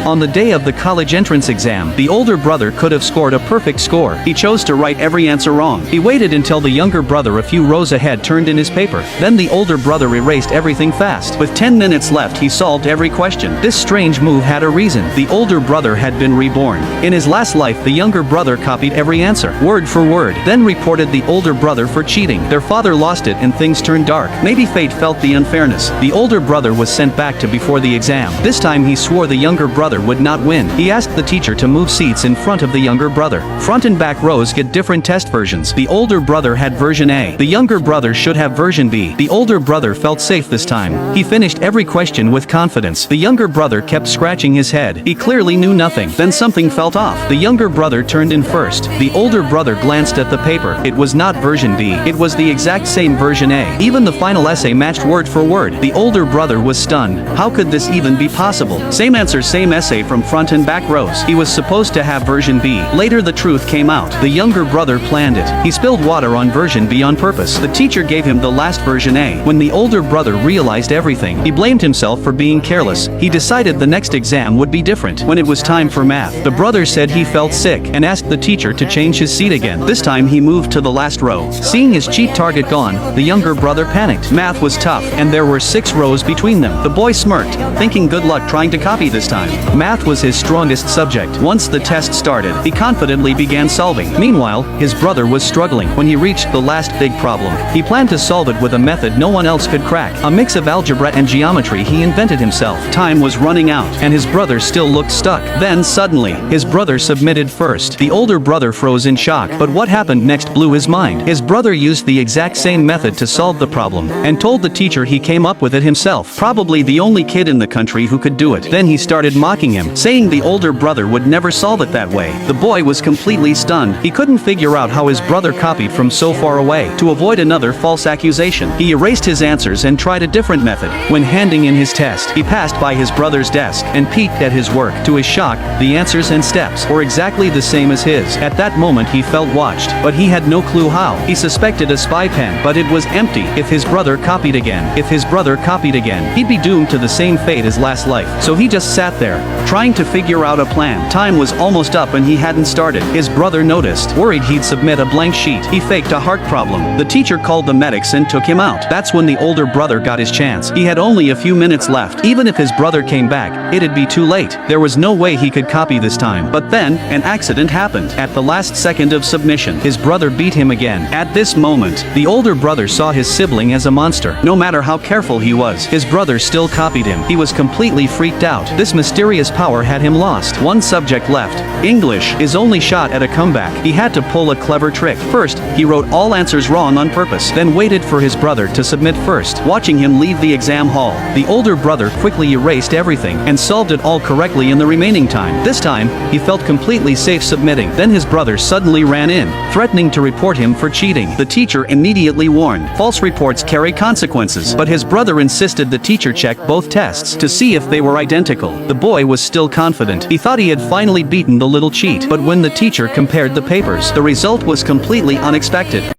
On the day of the college entrance exam, the older brother could have scored a perfect score. He chose to write every answer wrong. He waited until the younger brother a few rows ahead turned in his paper. Then the older brother erased everything fast. With 10 minutes left, he solved every question. This strange move had a reason. The older brother had been reborn. In his last life, the younger brother copied every answer, word for word, then reported the older brother for cheating. Their father lost it and things turned dark. Maybe fate felt the unfairness. The older brother was sent back to before the exam. This time he swore the younger brother would not win. He asked the teacher to move seats in front of the younger brother. Front and back rows get different test versions. The older brother had version A. The younger brother should have version B. The older brother felt safe this time. He finished every question with confidence. The younger brother kept scratching his head. He clearly knew nothing. Then something felt off. The younger brother turned in first. The older brother glanced at the paper. It was not version B. It was the exact same version A. Even the final essay matched word for word. The older brother was stunned. How could this even be possible? Same answer, same essay from front and back rows. He was supposed to have version B. Later the truth came out. The younger brother planned it. He spilled water on version B on purpose. The teacher gave him the last version A. When the older brother realized everything, he blamed himself for being careless. He decided the next exam would be different. When it was time for math, the brother said he felt sick and asked the teacher to change his seat again. This time he moved to the last row. Seeing his cheat target gone, the younger brother panicked. Math was tough, and there were 6 rows between them. The boy smirked, thinking good luck trying to copy this time. Math was his strongest subject. Once the test started, he confidently began solving. Meanwhile, his brother was struggling. When he reached the last big problem, he planned to solve it with a method no one else could crack. A mix of algebra and geometry he invented himself. Time was running out, and his brother still looked stuck. Then suddenly, his brother submitted first. The older brother froze in shock, but what happened next blew his mind. His brother used the exact same method to solve the problem, and told the teacher he came up with it himself. Probably the only kid in the country who could do it. Then he started mocking him, saying the older brother would never solve it that way. The boy was completely stunned. He couldn't figure out how his brother copied from so far away. To avoid another false accusation, he erased his answers and tried a different method. When handing in his test, he passed by his brother's desk and peeked at his work. To his shock, the answers and steps were exactly the same as his. At that moment he felt watched, but he had no clue how. He suspected a spy pen, but it was empty. If his brother copied again, he'd be doomed to the same fate as last life. So he just sat there, trying to figure out a plan. Time was almost up and he hadn't started. His brother noticed. Worried he'd submit a blank sheet, he faked a heart problem. The teacher called the medics and took him out. That's when the older brother got his chance. He had only a few minutes left. Even if his brother came back, it'd be too late. There was no way he could copy this time. But then, an accident happened. At the last second of submission, his brother beat him again. At this moment, the older brother saw his sibling as a monster. No matter how careful he was, his brother still copied him. He was completely freaked out. This mysterious power had him lost. One subject left. English. His only shot at a comeback. He had to pull a clever trick. First, he wrote all answers wrong on purpose, then waited for his brother to submit first. Watching him leave the exam hall, the older brother quickly erased everything and solved it all correctly in the remaining time. This time, he felt completely safe submitting. Then his brother suddenly ran in, threatening to report him for cheating. The teacher immediately warned, false reports carry consequences. But his brother insisted the teacher check both tests to see if they were identical. The boy was still confident. He thought he had finally beaten the little cheat. But when the teacher compared the papers, the result was completely unexpected.